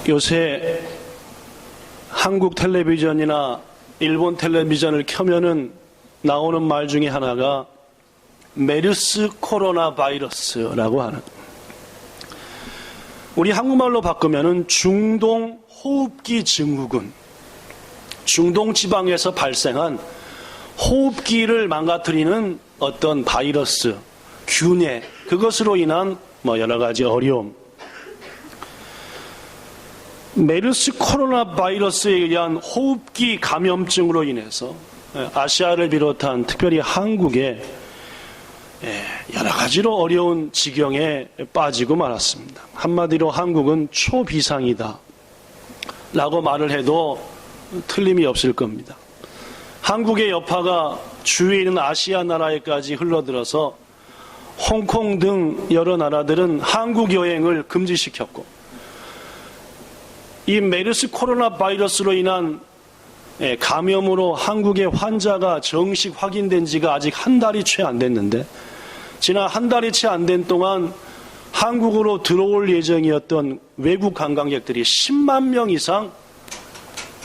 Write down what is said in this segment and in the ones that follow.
요새 한국 텔레비전이나 일본 텔레비전을 켜면은 나오는 말 중에 하나가 메르스 코로나 바이러스라고 하는, 우리 한국말로 바꾸면은 중동 호흡기 증후군, 중동 지방에서 발생한 호흡기를 망가뜨리는 어떤 바이러스, 균해, 그것으로 인한 여러 가지 어려움. 메르스 코로나 바이러스에 의한 호흡기 감염증으로 인해서 아시아를 비롯한 특별히 한국에 여러 가지로 어려운 지경에 빠지고 말았습니다. 한마디로 한국은 초비상이다 라고 말을 해도 틀림이 없을 겁니다. 한국의 여파가 주위에 있는 아시아 나라에까지 흘러들어서 홍콩 등 여러 나라들은 한국 여행을 금지시켰고, 이 메르스 코로나 바이러스로 인한 감염으로 한국의 환자가 정식 확인된 지가 아직 한 달이 채 안 됐는데, 지난 한 달이 채 안 된 동안 한국으로 들어올 예정이었던 외국 관광객들이 10만 명 이상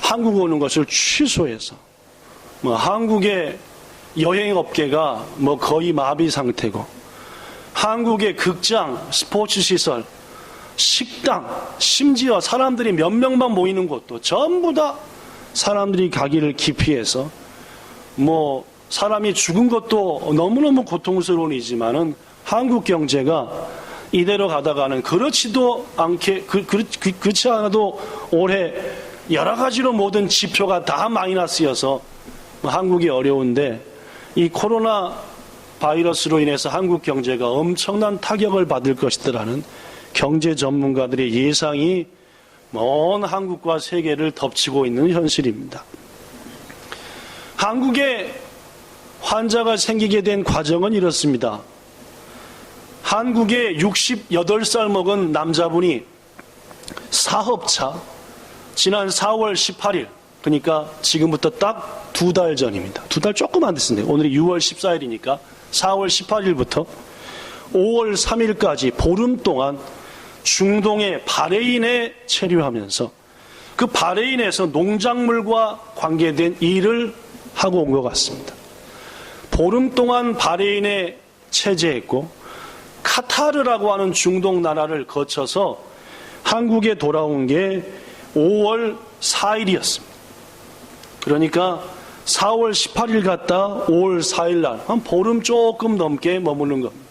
한국 오는 것을 취소해서 한국의 여행업계가 거의 마비 상태고, 한국의 극장, 스포츠 시설, 식당, 심지어 사람들이 몇 명만 모이는 곳도 전부 다 사람들이 가기를 기피해서 사람이 죽은 것도 너무너무 고통스러운 일이지만은 한국 경제가 이대로 가다가는 그렇지 않아도 올해 여러 가지로 모든 지표가 다 마이너스여서 한국이 어려운데, 이 코로나 바이러스로 인해서 한국 경제가 엄청난 타격을 받을 것이라는 경제 전문가들의 예상이 먼 한국과 세계를 덮치고 있는 현실입니다. 한국에 환자가 생기게 된 과정은 이렇습니다. 한국의 68살 먹은 남자분이 사업차, 지난 4월 18일, 그러니까 지금부터 딱 2달 전입니다. 2달 조금 안 됐습니다. 오늘이 6월 14일이니까 4월 18일부터 5월 3일까지 보름 동안 중동의 바레인에 체류하면서 그 바레인에서 농작물과 관계된 일을 하고 온 것 같습니다. 보름 동안 바레인에 체제했고, 카타르라고 하는 중동 나라를 거쳐서 한국에 돌아온 게 5월 4일이었습니다. 그러니까 4월 18일 갔다 5월 4일 날, 한 보름 조금 넘게 머무는 겁니다.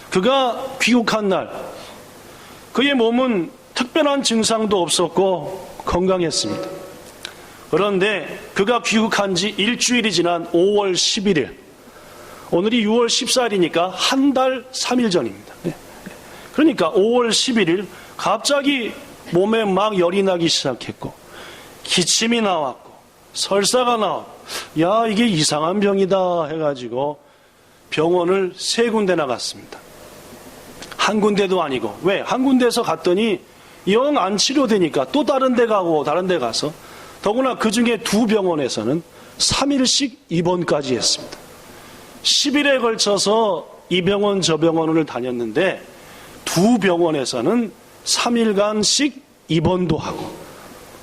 그가 귀국한 날, 그의 몸은 특별한 증상도 없었고 건강했습니다. 그런데 그가 귀국한 지 일주일이 지난 5월 11일, 오늘이 6월 14일이니까 한 달 3일 전입니다. 그러니까 5월 11일 갑자기 몸에 막 열이 나기 시작했고, 기침이 나왔고, 설사가 나왔고, 야, 이게 이상한 병이다 해가지고 병원을 3군데 나갔습니다. 한 군데도 아니고, 왜? 한 군데에서 갔더니 영 안 치료되니까 또 다른 데 가고 다른 데 가서, 더구나 그 중에 2병원에서는 3일씩 입원까지 했습니다. 10일에 걸쳐서 이 병원 저 병원을 다녔는데 2병원에서는 3일간씩 입원도 하고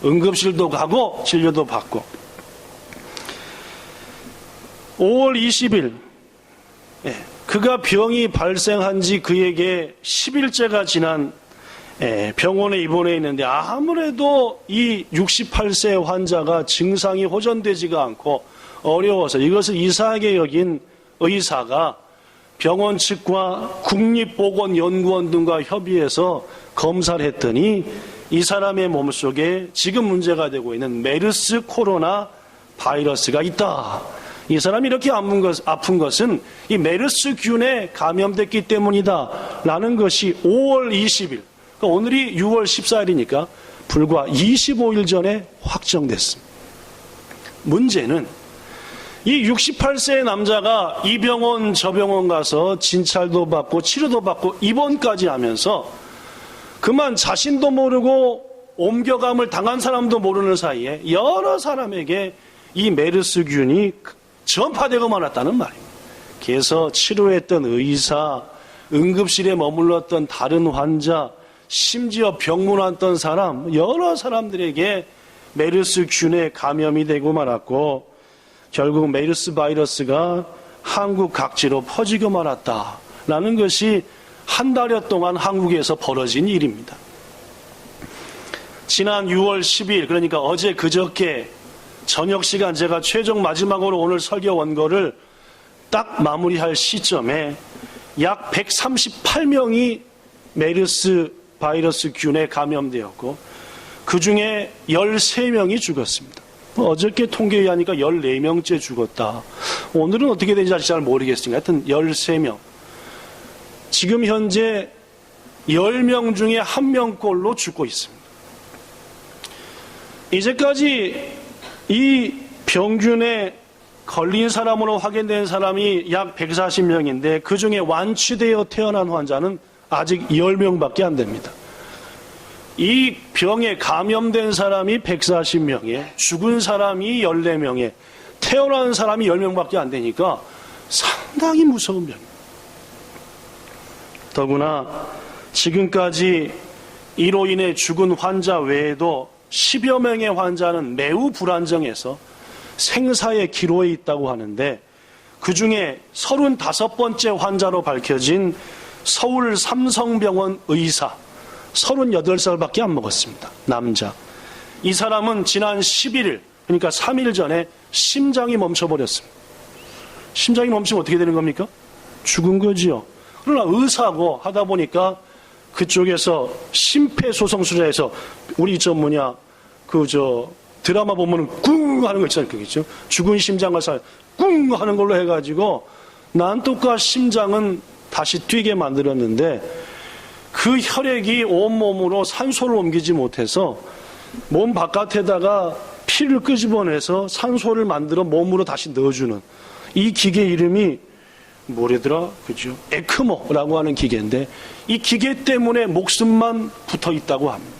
응급실도 가고 진료도 받고, 5월 20일 그가 병이 발생한 지 그에게 10일째가 지난 병원에 입원해 있는데, 아무래도 이 68세 환자가 증상이 호전되지가 않고 어려워서 이것을 이상하게 여긴 의사가 병원 측과 국립보건연구원 등과 협의해서 검사를 했더니 이 사람의 몸속에 지금 문제가 되고 있는 메르스 코로나 바이러스가 있다. 이 사람이 이렇게 아픈 것은 이 메르스균에 감염됐기 때문이다 라는 것이 5월 20일, 그러니까 오늘이 6월 14일이니까 불과 25일 전에 확정됐습니다. 문제는 이 68세의 남자가 이 병원 저 병원 가서 진찰도 받고 치료도 받고 입원까지 하면서 그만 자신도 모르고 옮겨감을 당한 사람도 모르는 사이에 여러 사람에게 이 메르스균이 전파되고 말았다는 말입니다. 그래서 치료했던 의사, 응급실에 머물렀던 다른 환자, 심지어 병문 왔던 사람, 여러 사람들에게 메르스균에 감염이 되고 말았고 결국 메르스 바이러스가 한국 각지로 퍼지고 말았다라는 것이 한 달여 동안 한국에서 벌어진 일입니다. 지난 6월 10일, 그러니까 어제 그저께 저녁 시간 제가 최종 마지막으로 오늘 설교 원고를 딱 마무리할 시점에 약 138명이 메르스 바이러스 균에 감염되었고 그 중에 13명이 죽었습니다. 어저께 통계에 의하니까 14명째 죽었다. 오늘은 어떻게 되는지 아직 잘 모르겠습니다. 하여튼 13명. 지금 현재 10명 중에 1명꼴로 죽고 있습니다. 이제까지 이 병균에 걸린 사람으로 확인된 사람이 약 140명인데 그 중에 완치되어 태어난 환자는 아직 10명밖에 안 됩니다. 이 병에 감염된 사람이 140명에 죽은 사람이 14명에 태어난 사람이 10명밖에 안 되니까 상당히 무서운 병입니다. 더구나 지금까지 이로 인해 죽은 환자 외에도 10여 명의 환자는 매우 불안정해서 생사의 기로에 있다고 하는데 그 중에 35번째 환자로 밝혀진 서울 삼성병원 의사 38살밖에 안 먹었습니다. 남자. 이 사람은 지난 11일 그러니까 3일 전에 심장이 멈춰버렸습니다. 심장이 멈추면 어떻게 되는 겁니까? 죽은 거지요. 그러나 의사고 하다 보니까 그쪽에서 심폐소생술에서 우리 드라마 보면은 꿍 하는 거 있잖아요. 그겠죠? 죽은 심장을 꿍 하는 걸로 해가지고 난독과 심장은 다시 뛰게 만들었는데 그 혈액이 온몸으로 산소를 옮기지 못해서 몸 바깥에다가 피를 끄집어내서 산소를 만들어 몸으로 다시 넣어주는 이 기계 이름이 뭐래더라? 그죠? 에크모라고 하는 기계인데 이 기계 때문에 목숨만 붙어 있다고 합니다.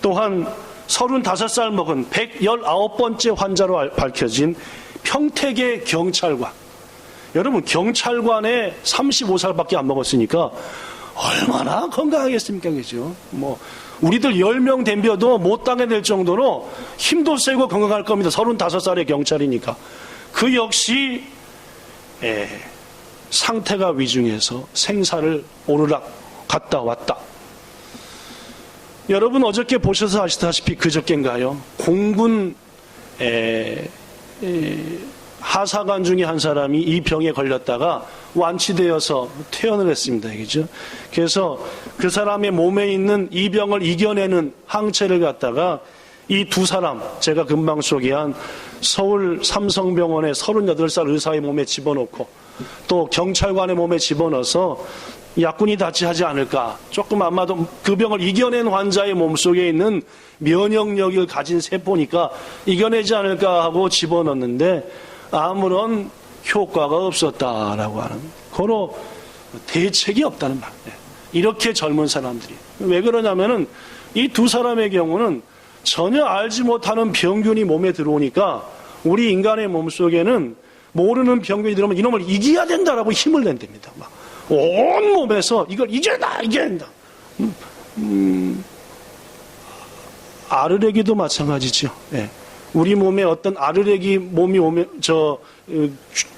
또한 35살 먹은 119번째 환자로 밝혀진 평택의 경찰관. 여러분 경찰관에 35살밖에 안 먹었으니까 얼마나 건강하겠습니까? 그죠? 우리들 10명 덤벼도 못 당해낼 정도로 힘도 세고 건강할 겁니다. 35살의 경찰이니까. 그 역시 상태가 위중해서 생사를 오르락 갔다 왔다. 여러분 어저께 보셔서 아시다시피 그저께인가요? 공군 하사관 중에 한 사람이 이 병에 걸렸다가 완치되어서 퇴원을 했습니다. 그죠? 그래서 그 사람의 몸에 있는 이 병을 이겨내는 항체를 갖다가 이 두 사람, 제가 금방 소개한 서울 삼성병원의 38살 의사의 몸에 집어넣고 또 경찰관의 몸에 집어넣어서 약군이 다치하지 않을까. 조금 아마도 그 병을 이겨낸 환자의 몸속에 있는 면역력을 가진 세포니까 이겨내지 않을까 하고 집어넣는데 아무런 효과가 없었다라고 하는 고로 대책이 없다는 말이에요. 이렇게 젊은 사람들이. 왜 그러냐면은 이 두 사람의 경우는 전혀 알지 못하는 병균이 몸에 들어오니까 우리 인간의 몸속에는 모르는 병균이 들어오면 이놈을 이겨야 된다라고 힘을 낸답니다. 온 몸에서 이걸 이겨야 된다. 아르레기도 마찬가지죠. 예. 우리 몸에 어떤 아르레기 몸이 오면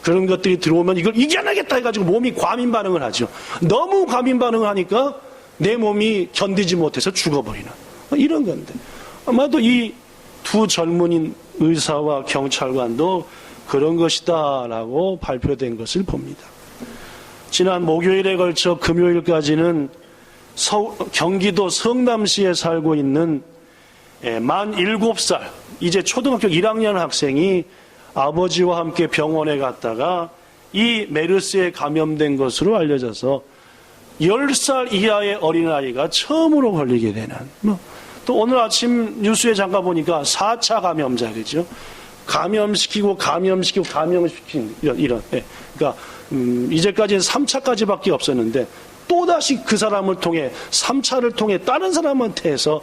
그런 것들이 들어오면 이걸 이겨내겠다 해가지고 몸이 과민 반응을 하죠. 너무 과민 반응을 하니까 내 몸이 견디지 못해서 죽어버리는 이런 건데 아마도 이 두 젊은인 의사와 경찰관도 그런 것이다라고 발표된 것을 봅니다. 지난 목요일에 걸쳐 금요일까지는 경기도 성남시에 살고 있는 만 7살 이제 초등학교 1학년 학생이 아버지와 함께 병원에 갔다가 이 메르스에 감염된 것으로 알려져서 10살 이하의 어린아이가 처음으로 걸리게 되는 또 오늘 아침 뉴스에 잠깐 보니까 4차 감염자 그죠? 감염시킨 이런 그러니까 이제까지는 3차까지밖에 없었는데 또다시 그 사람을 통해 3차를 통해 다른 사람한테 해서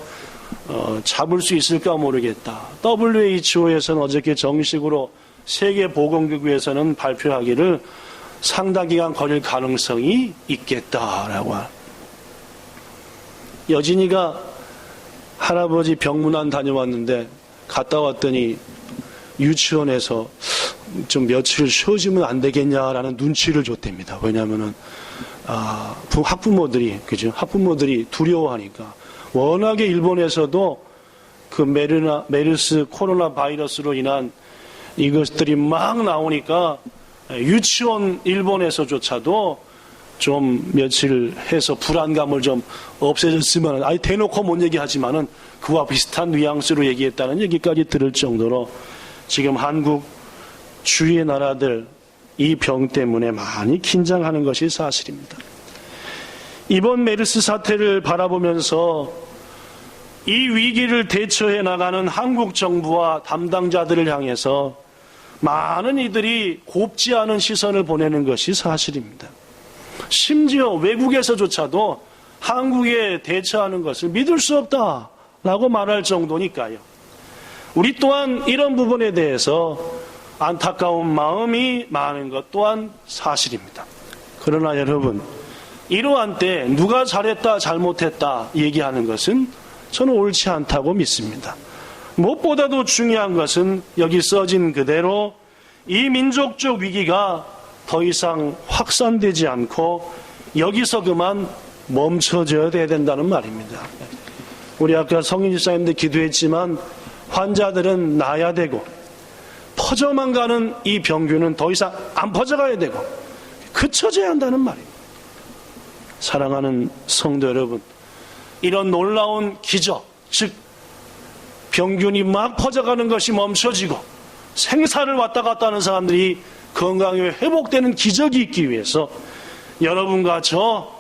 잡을 수 있을까 모르겠다. WHO에서는 어저께 정식으로 세계보건기구에서는 발표하기를 상당 기간 걸릴 가능성이 있겠다라고 여진이가 할아버지 병문안 다녀왔는데 갔다 왔더니 유치원에서 좀 며칠 쉬어주면 안 되겠냐라는 눈치를 줬답니다. 왜냐하면은 학부모들이 두려워하니까. 워낙에 일본에서도 그 메르스 코로나 바이러스로 인한 이것들이 막 나오니까 유치원 일본에서조차도 좀 며칠 해서 불안감을 좀 없애줬으면, 아니 대놓고 못 얘기하지만은 그와 비슷한 뉘앙스로 얘기했다는 얘기까지 들을 정도로 지금 한국 주위의 나라들 이 병 때문에 많이 긴장하는 것이 사실입니다. 이번 메르스 사태를 바라보면서 이 위기를 대처해 나가는 한국 정부와 담당자들을 향해서 많은 이들이 곱지 않은 시선을 보내는 것이 사실입니다. 심지어 외국에서조차도 한국에 대처하는 것을 믿을 수 없다라고 말할 정도니까요. 우리 또한 이런 부분에 대해서 안타까운 마음이 많은 것 또한 사실입니다. 그러나 여러분, 이러한 때 누가 잘했다 잘못했다 얘기하는 것은 저는 옳지 않다고 믿습니다. 무엇보다도 중요한 것은 여기 써진 그대로 이 민족적 위기가 더 이상 확산되지 않고 여기서 그만 멈춰져야 된다는 말입니다. 우리 아까 성인 집사님들 기도했지만 환자들은 나아야 되고 퍼져만 가는 이 병균은 더 이상 안 퍼져가야 되고 그쳐져야 한다는 말입니다. 사랑하는 성도 여러분, 이런 놀라운 기적, 즉 병균이 막 퍼져가는 것이 멈춰지고 생사를 왔다 갔다 하는 사람들이 건강이 회복되는 기적이 있기 위해서 여러분과 저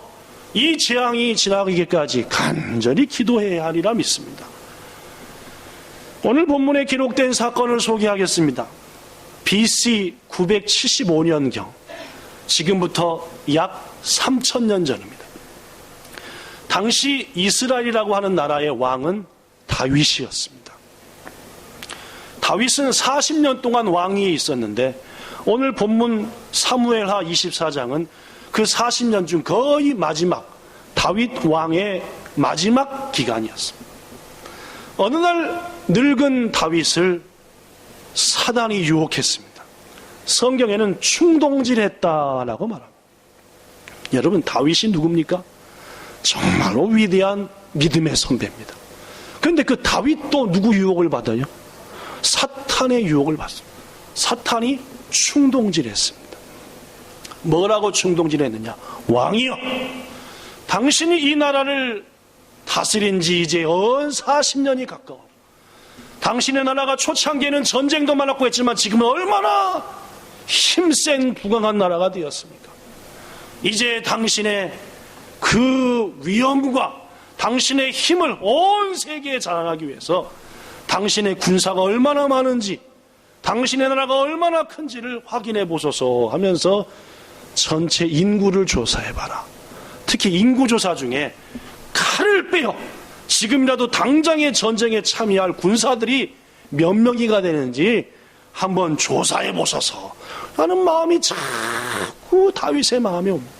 이 재앙이 지나가기까지 간절히 기도해야 하리라 믿습니다. 오늘 본문에 기록된 사건을 소개하겠습니다. BC 975년경, 지금부터 약 3000년 전입니다. 당시 이스라엘이라고 하는 나라의 왕은 다윗이었습니다. 다윗은 40년 동안 왕위에 있었는데 오늘 본문 사무엘하 24장은 그 40년 중 거의 마지막 다윗 왕의 마지막 기간이었습니다. 어느 날 늙은 다윗을 사단이 유혹했습니다. 성경에는 충동질했다라고 말합니다. 여러분, 다윗이 누굽니까? 정말로 위대한 믿음의 선배입니다. 그런데 그 다윗도 누구 유혹을 받아요? 사탄의 유혹을 받습니다. 사탄이 충동질했습니다. 뭐라고 충동질했느냐? 왕이여, 당신이 이 나라를 다스린 지 이제 40년이 가까워. 당신의 나라가 초창기에는 전쟁도 많았고 했지만 지금은 얼마나 힘센 부강한 나라가 되었습니까? 이제 당신의 그 위엄과 당신의 힘을 온 세계에 자랑하기 위해서 당신의 군사가 얼마나 많은지, 당신의 나라가 얼마나 큰지를 확인해 보소서 하면서 전체 인구를 조사해봐라. 특히 인구조사 중에 칼을 빼어 지금이라도 당장의 전쟁에 참여할 군사들이 몇 명이가 되는지 한번 조사해 보소서 하는 마음이 자꾸 다윗의 마음에 옵니다.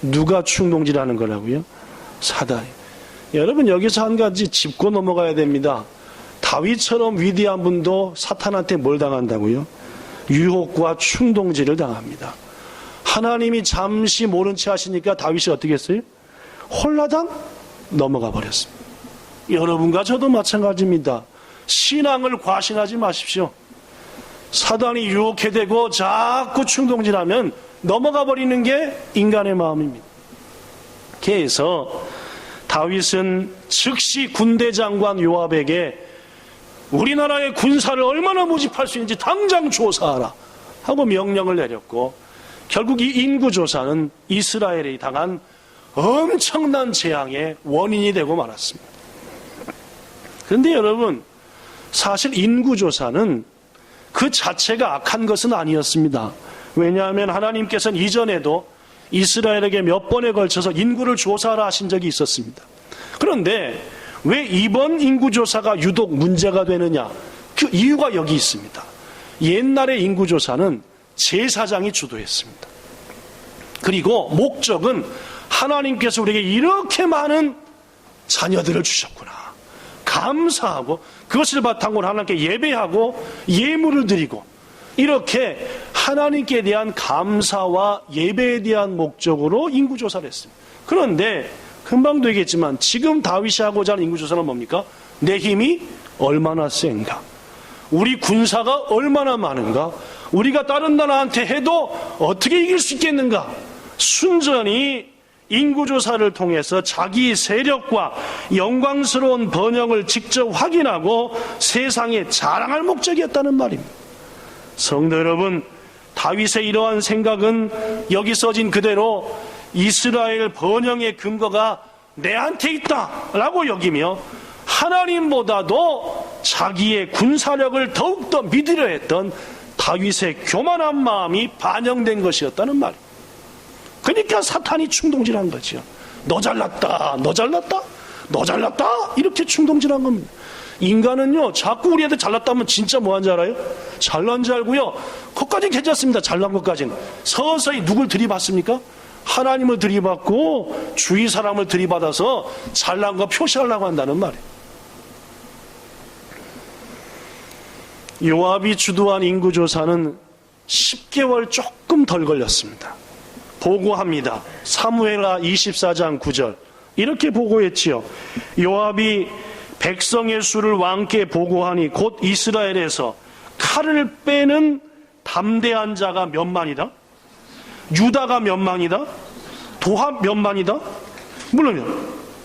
누가 충동질하는 거라고요? 사단이. 여러분, 여기서 한 가지 짚고 넘어가야 됩니다. 다윗처럼 위대한 분도 사탄한테 뭘 당한다고요? 유혹과 충동질을 당합니다. 하나님이 잠시 모른 채 하시니까 다윗이 어떻게 했어요? 홀라당 넘어가 버렸습니다. 여러분과 저도 마찬가지입니다. 신앙을 과신하지 마십시오. 사단이 유혹해대고 자꾸 충동질하면 넘어가 버리는 게 인간의 마음입니다. 그래서 다윗은 즉시 군대 장관 요압에게 우리나라의 군사를 얼마나 모집할 수 있는지 당장 조사하라 하고 명령을 내렸고, 결국 이 인구조사는 이스라엘이 당한 엄청난 재앙의 원인이 되고 말았습니다. 그런데 여러분, 사실 인구조사는 그 자체가 악한 것은 아니었습니다. 왜냐하면 하나님께서는 이전에도 이스라엘에게 몇 번에 걸쳐서 인구를 조사하라 하신 적이 있었습니다. 그런데 왜 이번 인구조사가 유독 문제가 되느냐? 그 이유가 여기 있습니다. 옛날의 인구조사는 제사장이 주도했습니다. 그리고 목적은 하나님께서 우리에게 이렇게 많은 자녀들을 주셨구나. 감사하고 그것을 바탕으로 하나님께 예배하고 예물을 드리고 이렇게 하나님께 대한 감사와 예배에 대한 목적으로 인구조사를 했습니다. 그런데 금방도 얘기했지만 지금 다윗이 하고자 하는 인구조사는 뭡니까? 내 힘이 얼마나 센가? 우리 군사가 얼마나 많은가? 우리가 다른 나라한테 해도 어떻게 이길 수 있겠는가? 순전히 인구조사를 통해서 자기 세력과 영광스러운 번영을 직접 확인하고 세상에 자랑할 목적이었다는 말입니다. 성도 여러분, 다윗의 이러한 생각은 여기 써진 그대로 이스라엘 번영의 근거가 내한테 있다라고 여기며 하나님보다도 자기의 군사력을 더욱더 믿으려 했던 다윗의 교만한 마음이 반영된 것이었다는 말입니다. 그러니까 사탄이 충동질한 거죠. 너 잘났다, 너 잘났다, 너 잘났다 이렇게 충동질한 겁니다. 인간은요 자꾸 우리한테 잘났다면 진짜 뭐한 줄 알아요? 잘난 줄 알고요, 그것까지는 괜찮습니다. 잘난 것까지는 서서히 누굴 들이받습니까? 하나님을 들이받고 주위 사람을 들이받아서 잘난 거 표시하려고 한다는 말이에요. 요압이 주도한 인구조사는 10개월 조금 덜 걸렸습니다. 보고합니다. 사무엘하 24장 9절 이렇게 보고했지요. 요압이 백성의 수를 왕께 보고하니 곧 이스라엘에서 칼을 빼는 담대한 자가 몇만이다? 유다가 몇만이다? 도합 몇만이다? 물론요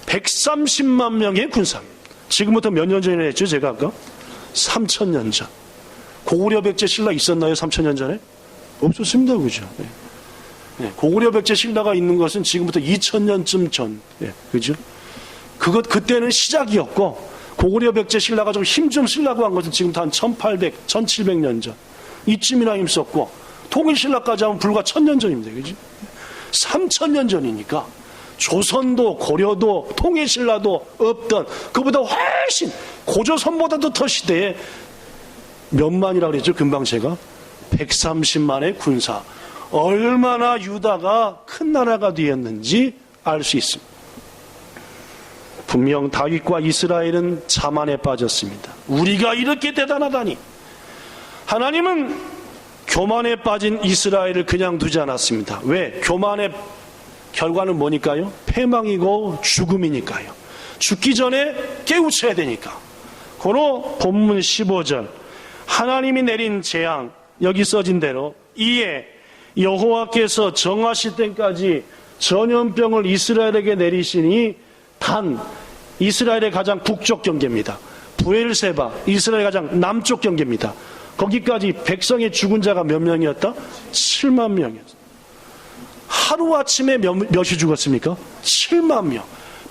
130만 명의 군사입니다. 지금부터 몇 년 전에 했죠? 제가 아까 3,000년 전. 고구려 백제 신라 있었나요? 3,000년 전에? 없었습니다. 그죠? 네. 고구려 백제 신라가 있는 것은 지금부터 2,000년쯤 전. 네. 그죠? 그때는 시작이었고, 고구려 백제 신라가 좀 힘 좀 쓰려고 한 것은 지금부터 한 1800, 1700년 전. 이쯤이나 힘썼고, 통일신라까지 하면 불과 1000년 전입니다. 그죠? 3,000년 전이니까, 조선도, 고려도, 통일신라도 없던, 그보다 훨씬, 고조선보다도 더 시대에 몇만이라고 그랬죠? 금방 제가 130만의 군사. 얼마나 유다가 큰 나라가 되었는지 알 수 있습니다. 분명 다윗과 이스라엘은 자만에 빠졌습니다. 우리가 이렇게 대단하다니. 하나님은 교만에 빠진 이스라엘을 그냥 두지 않았습니다. 왜? 교만의 결과는 뭐니까요? 패망이고 죽음이니까요. 죽기 전에 깨우쳐야 되니까. 고로 본문 15절 하나님이 내린 재앙, 여기 써진 대로 이에 여호와께서 정하실 때까지 전염병을 이스라엘에게 내리시니 단 이스라엘의 가장 북쪽 경계입니다. 부엘세바, 이스라엘의 가장 남쪽 경계입니다. 거기까지 백성의 죽은 자가 몇 명이었다? 7만 명이었어요. 하루아침에 몇이 죽었습니까? 7만 명.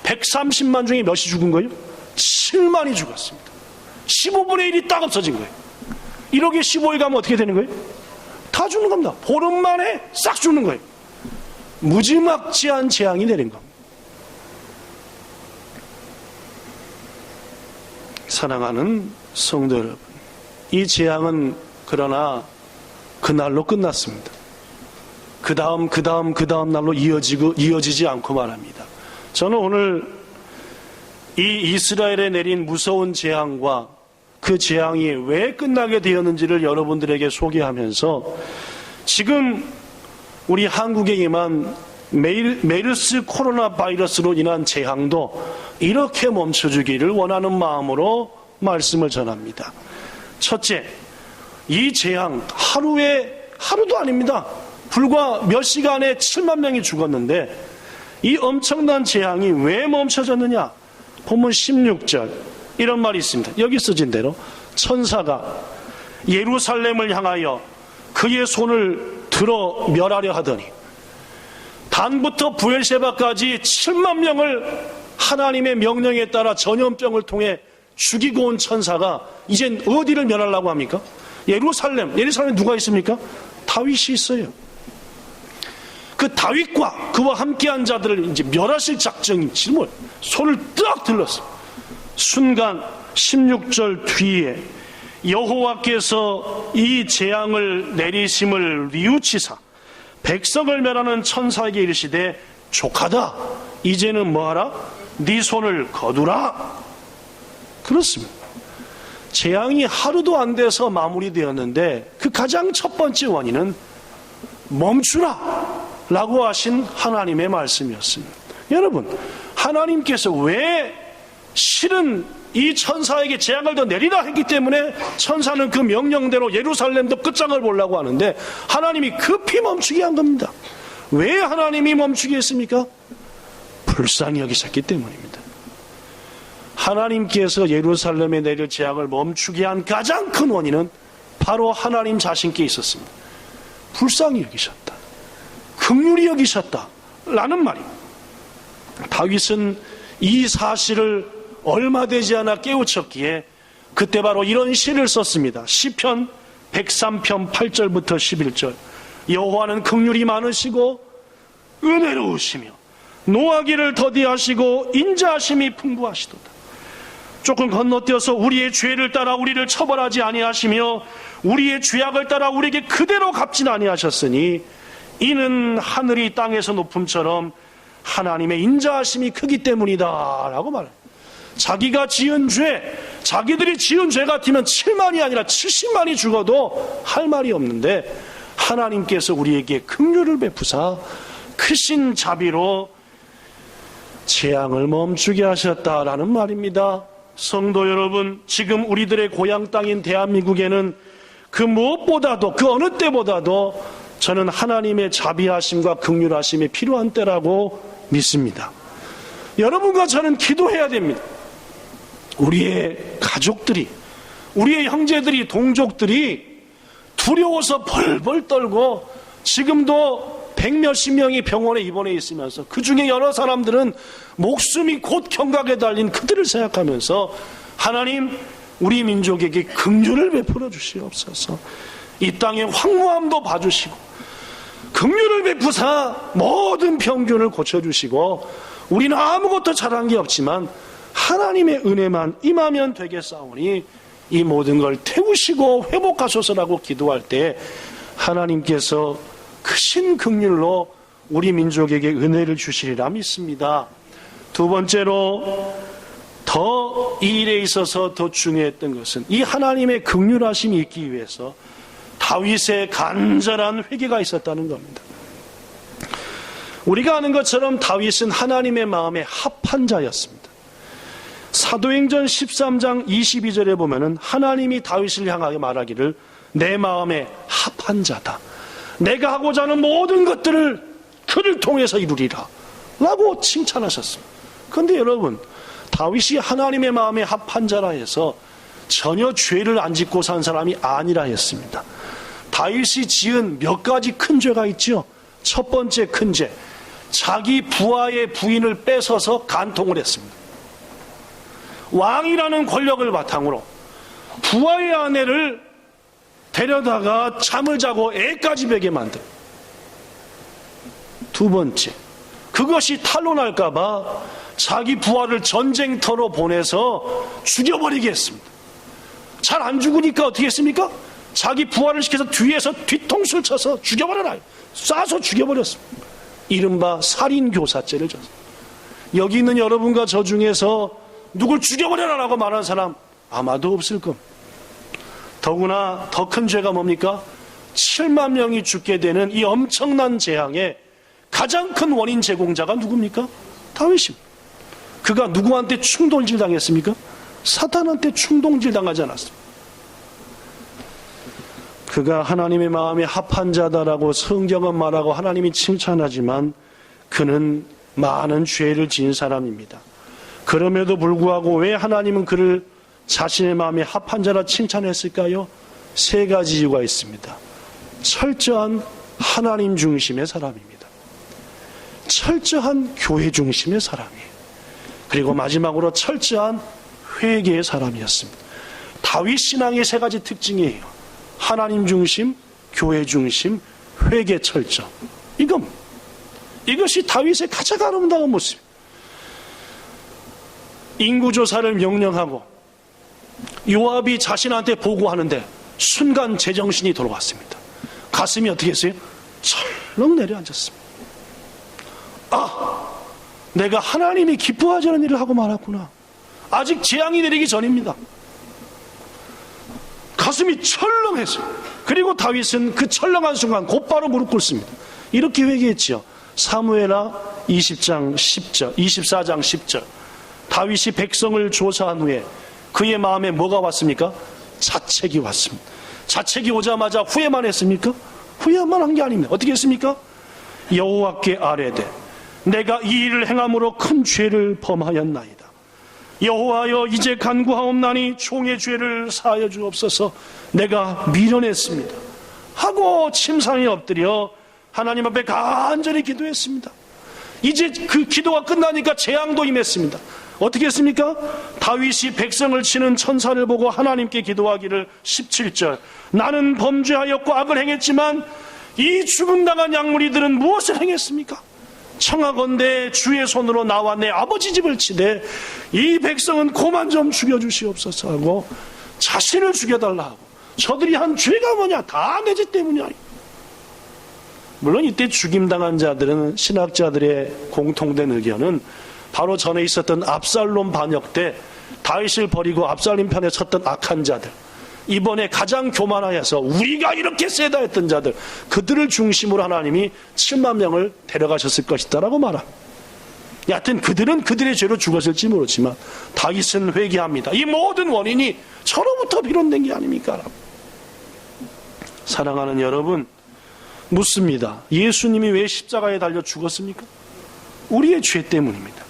130만 중에 몇이 죽은 거예요? 7만이 죽었습니다. 15분의 1이 딱 없어진 거예요. 1억에 15일 가면 어떻게 되는 거예요? 다 죽는 겁니다. 보름 만에 싹 죽는 거예요. 무지막지한 재앙이 내린 겁니다. 사랑하는 성도 여러분, 이 재앙은 그러나 그날로 끝났습니다. 그 다음 날로 이어지지 않고 말합니다. 저는 오늘 이 이스라엘에 내린 무서운 재앙과 그 재앙이 왜 끝나게 되었는지를 여러분들에게 소개하면서 지금 우리 한국에 임한 메르스 코로나 바이러스로 인한 재앙도 이렇게 멈춰주기를 원하는 마음으로 말씀을 전합니다. 첫째, 이 재앙 하루도 아닙니다. 불과 몇 시간에 7만 명이 죽었는데 이 엄청난 재앙이 왜 멈춰졌느냐? 본문 16절 이런 말이 있습니다. 여기 써진 대로 천사가 예루살렘을 향하여 그의 손을 들어 멸하려 하더니 단부터 부엘세바까지 7만 명을 하나님의 명령에 따라 전염병을 통해 죽이고 온 천사가 이젠 어디를 멸하려고 합니까? 예루살렘에 누가 있습니까? 다윗이 있어요. 그 다윗과 그와 함께한 자들을 이제 멸하실 작정인지 손을 딱 들렀어요. 순간 16절 뒤에 여호와께서 이 재앙을 내리심을 뉘우치사 백성을 멸하는 천사에게 이르시되 족하다. 이제는 뭐하라? 네 손을 거두라. 그렇습니다. 재앙이 하루도 안 돼서 마무리되었는데 그 가장 첫 번째 원인은 멈추라 라고 하신 하나님의 말씀이었습니다. 여러분, 하나님께서 왜 실은 이 천사에게 재앙을 더 내리라 했기 때문에 천사는 그 명령대로 예루살렘도 끝장을 보려고 하는데 하나님이 급히 멈추게 한 겁니다. 왜 하나님이 멈추게 했습니까? 불쌍히 여기셨기 때문입니다. 하나님께서 예루살렘에 내릴 재앙을 멈추게 한 가장 큰 원인은 바로 하나님 자신께 있었습니다. 불쌍히 여기셨다, 긍휼히 여기셨다 라는 말입니다. 다윗은 이 사실을 얼마 되지 않아 깨우쳤기에 그때 바로 이런 시를 썼습니다. 시편 103편 8절부터 11절. 여호와는 긍휼이 많으시고 은혜로우시며 노하기를 더디하시고 인자하심이 풍부하시도다. 조금 건너뛰어서 우리의 죄를 따라 우리를 처벌하지 아니하시며 우리의 죄악을 따라 우리에게 그대로 갚진 아니하셨으니 이는 하늘이 땅에서 높음처럼 하나님의 인자하심이 크기 때문이다 라고 말합니다. 자기가 지은 죄, 자기들이 지은 죄 같으면 7만이 아니라 70만이 죽어도 할 말이 없는데 하나님께서 우리에게 긍휼을 베푸사 크신 자비로 재앙을 멈추게 하셨다라는 말입니다. 성도 여러분, 지금 우리들의 고향 땅인 대한민국에는 그 무엇보다도, 그 어느 때보다도 저는 하나님의 자비하심과 긍휼하심이 필요한 때라고 믿습니다. 여러분과 저는 기도해야 됩니다. 우리의 가족들이, 우리의 형제들이, 동족들이 두려워서 벌벌 떨고 지금도 100몇십 명이 병원에 입원해 있으면서 그 중에 여러 사람들은 목숨이 곧 경각에 달린 그들을 생각하면서 하나님, 우리 민족에게 긍휼을 베풀어 주시옵소서. 이 땅의 황무함도 봐주시고 긍휼을 베푸사 모든 병균을 고쳐주시고 우리는 아무것도 잘한 게 없지만 하나님의 은혜만 임하면 되겠사오니 이 모든 걸 태우시고 회복하소서라고 기도할 때 하나님께서 크신 긍휼로 우리 민족에게 은혜를 주시리라 믿습니다. 두 번째로 더 이 일에 있어서 더 중요했던 것은 이 하나님의 긍휼하심이 있기 위해서 다윗의 간절한 회개가 있었다는 겁니다. 우리가 아는 것처럼 다윗은 하나님의 마음에 합한 자였습니다. 사도행전 13장 22절에 보면은 하나님이 다윗을 향하여 말하기를 내 마음에 합한 자다. 내가 하고자 하는 모든 것들을 그를 통해서 이루리라 라고 칭찬하셨습니다. 그런데 여러분, 다윗이 하나님의 마음에 합한 자라 해서 전혀 죄를 안 짓고 산 사람이 아니라 했습니다. 다윗이 지은 몇 가지 큰 죄가 있죠. 첫 번째 큰 죄, 자기 부하의 부인을 뺏어서 간통을 했습니다. 왕이라는 권력을 바탕으로 부하의 아내를 데려다가 잠을 자고 애까지 베게 만든. 두 번째, 그것이 탄로날까봐 자기 부하를 전쟁터로 보내서 죽여버리게 했습니다. 잘 안 죽으니까 어떻게 했습니까? 자기 부하를 시켜서 뒤에서 뒤통수를 쳐서 죽여버려라, 쏴서 죽여버렸습니다. 이른바 살인교사죄를 졌습니다. 여기 있는 여러분과 저 중에서 누굴 죽여버려라 라고 말하는 사람 아마도 없을 겁니다. 더구나 더 큰 죄가 뭡니까? 7만 명이 죽게 되는 이 엄청난 재앙의 가장 큰 원인 제공자가 누굽니까? 다윗입니다. 그가 누구한테 충동질 당했습니까? 사탄한테 충동질 당하지 않았습니다. 그가 하나님의 마음에 합한 자다라고 성경은 말하고 하나님이 칭찬하지만 그는 많은 죄를 지은 사람입니다. 그럼에도 불구하고 왜 하나님은 그를 자신의 마음에 합한 자라 칭찬했을까요? 세 가지 이유가 있습니다. 철저한 하나님 중심의 사람입니다. 철저한 교회 중심의 사람이에요. 그리고 마지막으로 철저한 회개의 사람이었습니다. 다윗 신앙의 세 가지 특징이에요. 하나님 중심, 교회 중심, 회개 철저. 이것이 다윗의 가장 아름다운 모습. 인구조사를 명령하고 요압이 자신한테 보고하는데 순간 제정신이 돌아왔습니다. 가슴이 어떻게 했어요? 철렁 내려앉았습니다. 내가 하나님이 기뻐하지 않은 일을 하고 말았구나. 아직 재앙이 내리기 전입니다. 가슴이 철렁했어요. 그리고 다윗은 그 철렁한 순간 곧바로 무릎 꿇습니다. 이렇게 회개했지요. 사무엘하 24장 10절. 다윗이 백성을 조사한 후에 그의 마음에 뭐가 왔습니까? 자책이 왔습니다. 자책이 오자마자 후회만 했습니까? 후회만 한 게 아닙니다. 어떻게 했습니까? 여호와께 아뢰되 내가 이 일을 행함으로 큰 죄를 범하였나이다. 여호와여 이제 간구하옵나니 종의 죄를 사하여 주옵소서. 내가 미련했습니다 하고 침상에 엎드려 하나님 앞에 간절히 기도했습니다. 이제 그 기도가 끝나니까 재앙도 임했습니다. 어떻게 했습니까? 다윗이 백성을 치는 천사를 보고 하나님께 기도하기를 17절 나는 범죄하였고 악을 행했지만 이 죽음당한 양무리들은 무엇을 행했습니까? 청하건대 주의 손으로 나와 내 아버지 집을 치되 이 백성은 고만 좀 죽여주시옵소서 하고 자신을 죽여달라 하고 저들이 한 죄가 뭐냐? 다 내 죄 때문이야. 물론 이때 죽임당한 자들은 신학자들의 공통된 의견은 바로 전에 있었던 압살롬 반역 때 다윗을 버리고 압살롬 편에 섰던 악한 자들, 이번에 가장 교만하여서 우리가 이렇게 세다 했던 자들, 그들을 중심으로 하나님이 7만 명을 데려가셨을 것이다라고 말합니다. 여하튼 그들은 그들의 죄로 죽었을지 모르지만 다윗은 회개합니다. 이 모든 원인이 저로부터 비롯된 게 아닙니까? 사랑하는 여러분, 묻습니다. 예수님이 왜 십자가에 달려 죽었습니까? 우리의 죄 때문입니다.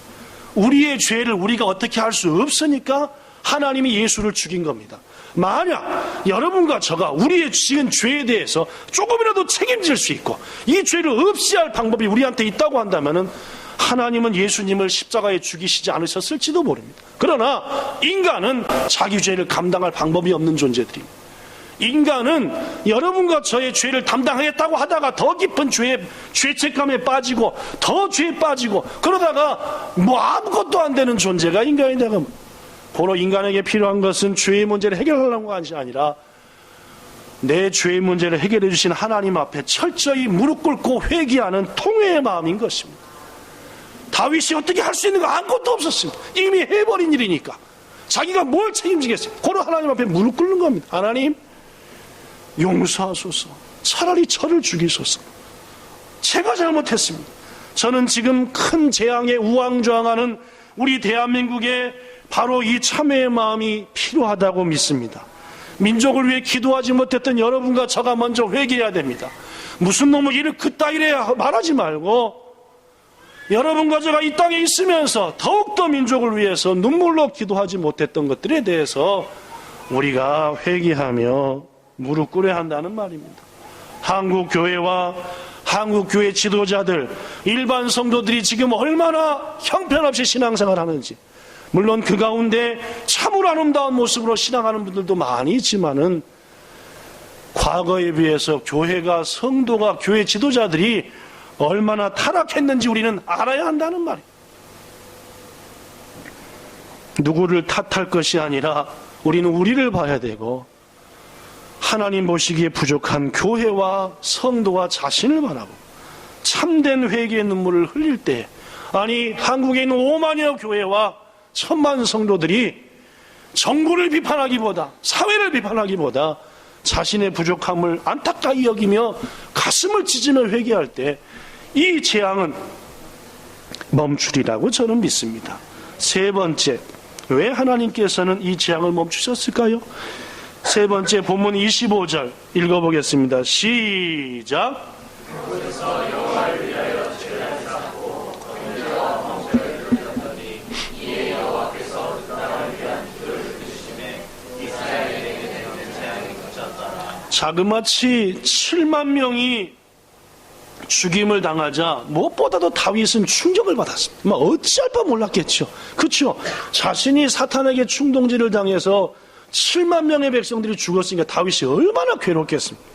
우리의 죄를 우리가 어떻게 할 수 없으니까 하나님이 예수를 죽인 겁니다. 만약 여러분과 저가 우리의 지은 죄에 대해서 조금이라도 책임질 수 있고 이 죄를 없이 할 방법이 우리한테 있다고 한다면 하나님은 예수님을 십자가에 죽이시지 않으셨을지도 모릅니다. 그러나 인간은 자기 죄를 감당할 방법이 없는 존재들입니다. 인간은 여러분과 저의 죄를 담당하겠다고 하다가 더 깊은 죄책감에 빠지고 더 죄에 빠지고 그러다가 뭐 아무것도 안 되는 존재가 인간이다. 바로 인간에게 필요한 것은 죄의 문제를 해결하려는 것이 아니라 내 죄의 문제를 해결해 주신 하나님 앞에 철저히 무릎 꿇고 회개하는 통회의 마음인 것입니다. 다윗이 어떻게 할 수 있는 거 아무것도 없었습니다. 이미 해버린 일이니까 자기가 뭘 책임지겠어요? 고로 하나님 앞에 무릎 꿇는 겁니다. 하나님 용서하소서. 차라리 저를 죽이소서. 제가 잘못했습니다. 저는 지금 큰 재앙에 우왕좌왕하는 우리 대한민국에 바로 이 참회의 마음이 필요하다고 믿습니다. 민족을 위해 기도하지 못했던 여러분과 저가 먼저 회개해야 됩니다. 무슨 놈의 일을 그따위래 말하지 말고 여러분과 저가 이 땅에 있으면서 더욱더 민족을 위해서 눈물로 기도하지 못했던 것들에 대해서 우리가 회개하며 무릎 꿇어야 한다는 말입니다. 한국 교회와 한국 교회 지도자들, 일반 성도들이 지금 얼마나 형편없이 신앙생활을 하는지, 물론 그 가운데 참으로 아름다운 모습으로 신앙하는 분들도 많이 있지만은 과거에 비해서 교회가, 성도가, 교회 지도자들이 얼마나 타락했는지 우리는 알아야 한다는 말이에요. 누구를 탓할 것이 아니라 우리는 우리를 봐야 되고 하나님 보시기에 부족한 교회와 성도와 자신을 바라보고 참된 회개의 눈물을 흘릴 때, 아니 한국에 있는 5만여 교회와 1000만 성도들이 정부를 비판하기보다, 사회를 비판하기보다 자신의 부족함을 안타까이 여기며 가슴을 찢으며 회개할 때 이 재앙은 멈추리라고 저는 믿습니다. 세 번째, 왜 하나님께서는 이 재앙을 멈추셨을까요? 세 번째, 본문 25절 읽어보겠습니다. 시작. 자그마치 7만 명이 죽임을 당하자 무엇보다도 다윗은 충격을 받았습니다. 어찌할 바 몰랐겠죠. 그렇죠. 자신이 사탄에게 충동질을 당해서 7만 명의 백성들이 죽었으니까 다윗이 얼마나 괴롭겠습니까.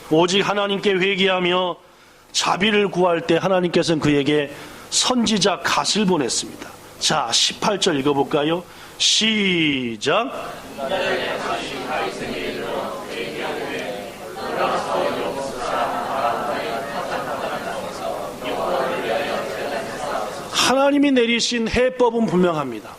오직 하나님께 회개하며 자비를 구할 때 하나님께서는 그에게 선지자 갓을 보냈습니다. 자, 18절 읽어볼까요? 시작. 하나님이 내리신 해법은 분명합니다.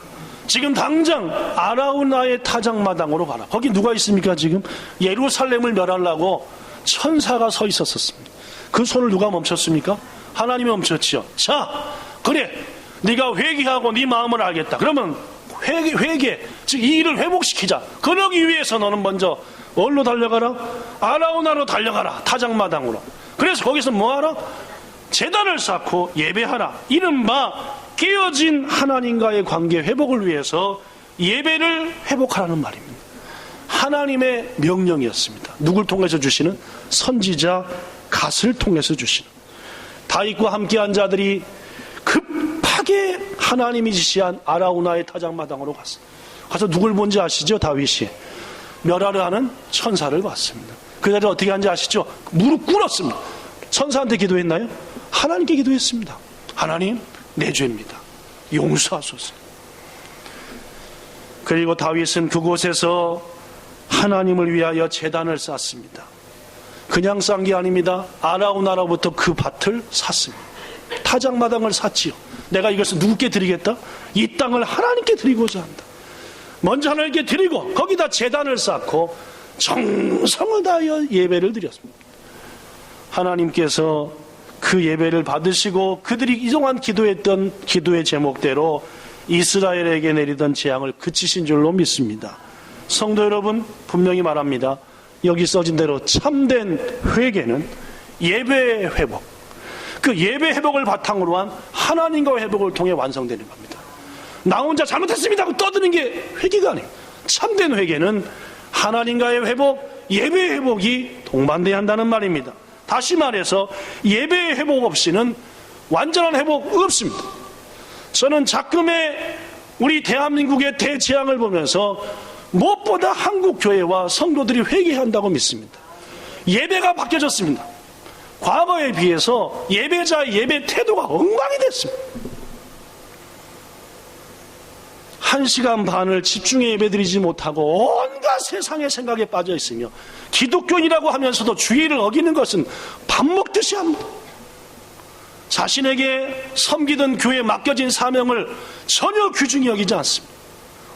지금 당장 아라우나의 타작마당으로 가라. 거기 누가 있습니까? 지금 예루살렘을 멸하려고 천사가 서 있었습니다. 그 손을 누가 멈췄습니까? 하나님이 멈췄지요. 자, 그래, 네가 회개하고 네 마음을 알겠다. 그러면 회개, 즉 이 일을 회복시키자. 그러기 위해서 너는 먼저 어디로 달려가라? 아라우나로 달려가라. 타작마당으로. 그래서 거기서 뭐하라? 제단을 쌓고 예배하라. 이른바 깨어진 하나님과의 관계 회복을 위해서 예배를 회복하라는 말입니다. 하나님의 명령이었습니다. 누굴 통해서 주시는? 선지자 갓을 통해서 주시는. 다윗과 함께한 자들이 급하게 하나님이 지시한 아라우나의 타작마당으로 갔어요. 가서 누굴 본지 아시죠? 다윗이 멸하려 하는 천사를 봤습니다. 그 자리에 어떻게 한지 아시죠? 무릎 꿇었습니다. 천사한테 기도했나요? 하나님께 기도했습니다. 하나님, 내 죄입니다. 용서하소서. 그리고 다윗은 그곳에서 하나님을 위하여 제단을 쌓습니다. 그냥 쌓은 게 아닙니다. 아라우나로부터 그 밭을 샀습니다. 타작마당을 샀지요. 내가 이것을 누구께 드리겠다? 이 땅을 하나님께 드리고자 한다. 먼저 하나님께 드리고 거기다 제단을 쌓고 정성을 다하여 예배를 드렸습니다. 하나님께서 그 예배를 받으시고 그들이 이동안 기도했던 기도의 제목대로 이스라엘에게 내리던 재앙을 그치신 줄로 믿습니다. 성도 여러분, 분명히 말합니다. 여기 써진 대로 참된 회개는 예배의 회복, 그 예배 회복을 바탕으로 한 하나님과의 회복을 통해 완성되는 겁니다. 나 혼자 잘못했습니다 하고 떠드는 게 회개가 아니에요. 참된 회개는 하나님과의 회복, 예배의 회복이 동반돼야 한다는 말입니다. 다시 말해서 예배의 회복 없이는 완전한 회복 없습니다. 저는 작금의 우리 대한민국의 대재앙을 보면서 무엇보다 한국 교회와 성도들이 회개한다고 믿습니다. 예배가 바뀌어졌습니다. 과거에 비해서 예배자의 예배 태도가 엉망이 됐습니다. 1시간 반을 집중해 예배드리지 못하고 온갖 세상의 생각에 빠져 있으며 기독교인이라고 하면서도 주의를 어기는 것은 밥 먹듯이 합니다. 자신에게 섬기던 교회에 맡겨진 사명을 전혀 귀중히 여기지 않습니다.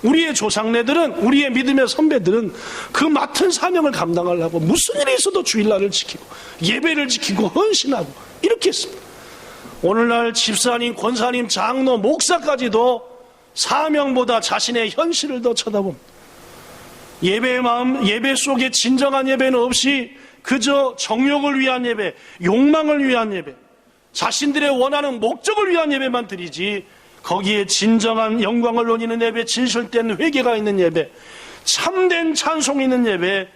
우리의 조상네들은, 우리의 믿음의 선배들은 그 맡은 사명을 감당하려고 무슨 일이 있어도 주일날을 지키고 예배를 지키고 헌신하고 이렇게 했습니다. 오늘날 집사님, 권사님, 장로, 목사까지도 사명보다 자신의 현실을 더 쳐다봅니다. 예배의 마음, 예배 속에 진정한 예배는 없이 그저 정욕을 위한 예배, 욕망을 위한 예배, 자신들의 원하는 목적을 위한 예배만 드리지 거기에 진정한 영광을 논의는 예배, 진실된 회개가 있는 예배, 참된 찬송이 있는 예배,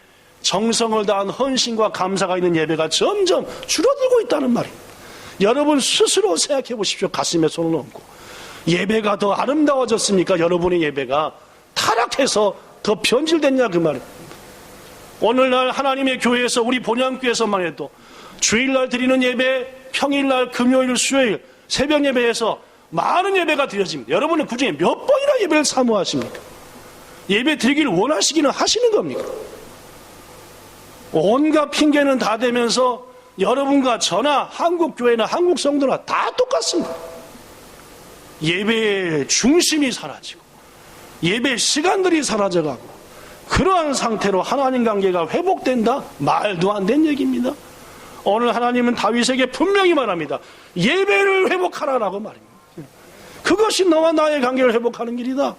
정성을 다한 헌신과 감사가 있는 예배가 점점 줄어들고 있다는 말입니다. 여러분 스스로 생각해 보십시오. 가슴에 손을 얹고 예배가 더 아름다워졌습니까? 여러분의 예배가 타락해서 더 변질됐냐 그 말입니다. 오늘날 하나님의 교회에서, 우리 본향교회에서만 해도 주일날 드리는 예배, 평일날 금요일, 수요일 새벽 예배에서 많은 예배가 드려집니다. 여러분은 그중에 몇 번이나 예배를 사모하십니까? 예배 드리기를 원하시기는 하시는 겁니까? 온갖 핑계는 다 대면서 여러분과 저나 한국 교회나 한국 성도나 다 똑같습니다. 예배의 중심이 사라지고 예배 시간들이 사라져가고 그러한 상태로 하나님 관계가 회복된다? 말도 안 되는 얘기입니다. 오늘 하나님은 다윗에게 분명히 말합니다. 예배를 회복하라라고 말입니다. 그것이 너와 나의 관계를 회복하는 길이다.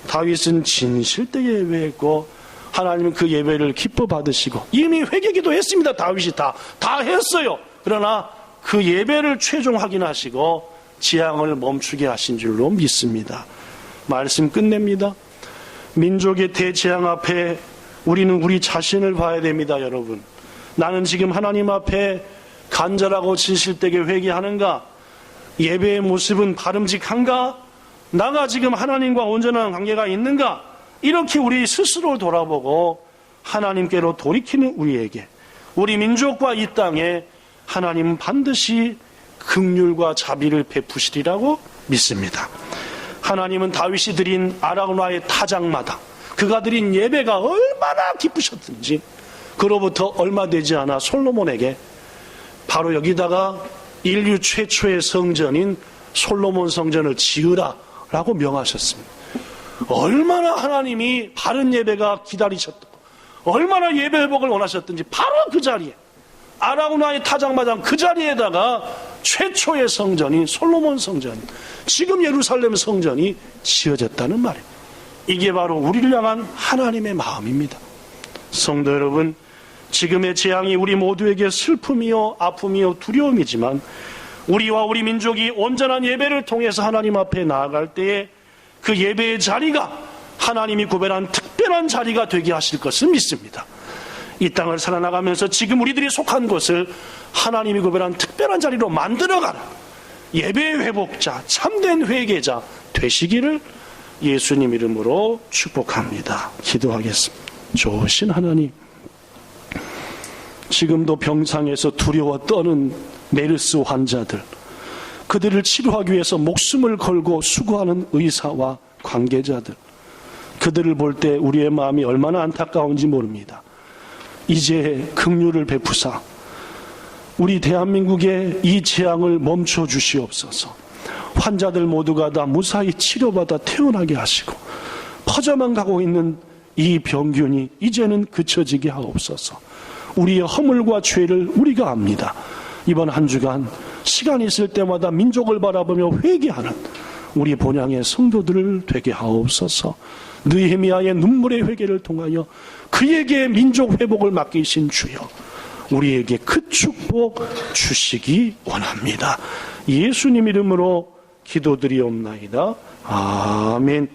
다윗은 진실되게 예배했고 하나님은 그 예배를 기뻐 받으시고 이미 회개기도 했습니다. 다윗이 다 했어요. 그러나 그 예배를 최종 확인하시고 재앙을 멈추게 하신 줄로 믿습니다. 말씀 끝냅니다. 민족의 대재앙 앞에 우리는 우리 자신을 봐야 됩니다. 여러분, 나는 지금 하나님 앞에 간절하고 진실되게 회개하는가? 예배의 모습은 바람직한가? 나가 지금 하나님과 온전한 관계가 있는가? 이렇게 우리 스스로를 돌아보고 하나님께로 돌이키는 우리에게, 우리 민족과 이 땅에 하나님은 반드시 긍휼과 자비를 베푸시리라고 믿습니다. 하나님은 다윗이 드린 아라우나의 타작마당, 그가 드린 예배가 얼마나 기쁘셨든지 그로부터 얼마 되지 않아 솔로몬에게 바로 여기다가 인류 최초의 성전인 솔로몬 성전을 지으라라고 명하셨습니다. 얼마나 하나님이 바른 예배가 기다리셨던, 얼마나 예배 회복을 원하셨던지 바로 그 자리에, 아라우나의 타작마당 그 자리에다가 최초의 성전이 솔로몬 성전, 지금 예루살렘 성전이 지어졌다는 말이에요. 이게 바로 우리를 향한 하나님의 마음입니다. 성도 여러분, 지금의 재앙이 우리 모두에게 슬픔이요 아픔이요 두려움이지만 우리와 우리 민족이 온전한 예배를 통해서 하나님 앞에 나아갈 때에 그 예배의 자리가 하나님이 구별한 특별한 자리가 되게 하실 것을 믿습니다. 이 땅을 살아나가면서 지금 우리들이 속한 곳을 하나님이 구별한 특별한 자리로 만들어가는 예배의 회복자, 참된 회개자 되시기를 예수님 이름으로 축복합니다. 기도하겠습니다. 좋으신 하나님, 지금도 병상에서 두려워 떠는 메르스 환자들, 그들을 치료하기 위해서 목숨을 걸고 수고하는 의사와 관계자들, 그들을 볼 때 우리의 마음이 얼마나 안타까운지 모릅니다. 이제 긍휼을 베푸사 우리 대한민국의 이 재앙을 멈춰 주시옵소서. 환자들 모두가 다 무사히 치료받아 태어나게 하시고 퍼져만 가고 있는 이 병균이 이제는 그쳐지게 하옵소서. 우리의 허물과 죄를 우리가 압니다. 이번 한 주간 시간 있을 때마다 민족을 바라보며 회개하는 우리 본향의 성도들을 되게 하옵소서. 느헤미야의 눈물의 회개를 통하여 그에게 민족 회복을 맡기신 주여, 우리에게 그 축복 주시기 원합니다. 예수님 이름으로 기도드리옵나이다. 아멘.